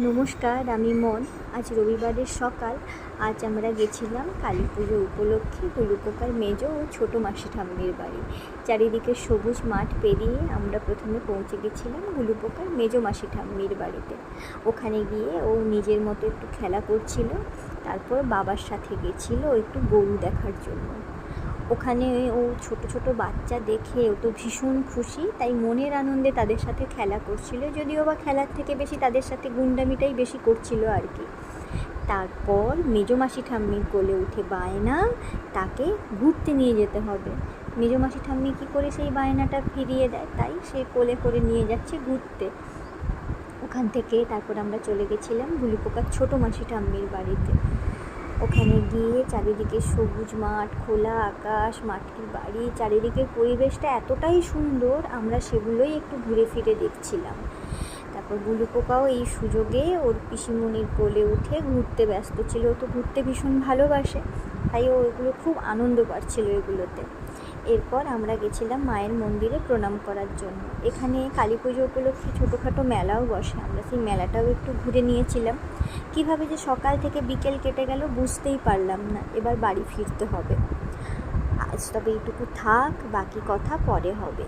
নমস্কার, আমি মন। আজ রবিবারের সকাল। আজ আমরা গেছিলাম কালী পুজো উপলক্ষে গুলুপোকার মেজ ও ছোটো মাসি ঠাম্মির বাড়ি। চারিদিকে সবুজ মাঠ পেরিয়ে আমরা প্রথমে পৌঁছে গেছিলাম গুলুপোকার মেজ মাসি ঠাম্মির বাড়িতে। ওখানে গিয়ে ও নিজের মতো একটু খেলা করছিল। তারপর বাবার সাথে গেছিলো একটু গরু দেখার জন্য। ওখানে ও ছোট ছোট বাচ্চা দেখে ও তো ভীষণ খুশি, তাই মনের আনন্দে তাদের সাথে খেলা করছিল, যদিও বা খেলার থেকে বেশি তাদের সাথে গুন্ডামিটাই বেশি করছিল আর কি। তারপর মেজমাসি ঠাম্মির কোলে উঠে বায়না তাকে ঘুরতে নিয়ে যেতে হবে। মেজমাসি ঠাম্মি কী করে সেই বায়নাটা ফিরিয়ে দেয়, তাই সে কোলে করে নিয়ে যাচ্ছে ঘুরতে। ওখান থেকে তারপর আমরা চলে গেছিলাম গুলুপোকার ছোটো মাসি ঠাম্মির বাড়িতে। ওখানে গিয়ে চারিদিকে সবুজ মাঠ, খোলা আকাশ, মাটির বাড়ি, চারিদিকের পরিবেশটা এতটাই সুন্দর, আমরা সেগুলোই একটু ঘুরে ফিরে দেখছিলাম। তারপর গুলুপোকাও এই সুযোগে ওর পিসিমণির কোলে উঠে ঘুরতে ব্যস্ত ছিল। ও তো ঘুরতে ভীষণ ভালোবাসে, তাই ও এগুলো খুব আনন্দ পাচ্ছিল এগুলোতে। এরপর আমরা গেছিলাম মায়ের মন্দিরে প্রণাম করার জন্য। এখানে কালী পুজো উপলক্ষে ছোটোখাটো মেলাও বসে, আমরা সেই মেলাটাও একটু ঘুরে নিয়েছিলাম। কীভাবে যে সকাল থেকে বিকেল কেটে গেল বুঝতেই পারলাম না। এবার বাড়ি ফিরতে হবে। আজ তবে এইটুকু থাক, বাকি কথা পরে হবে।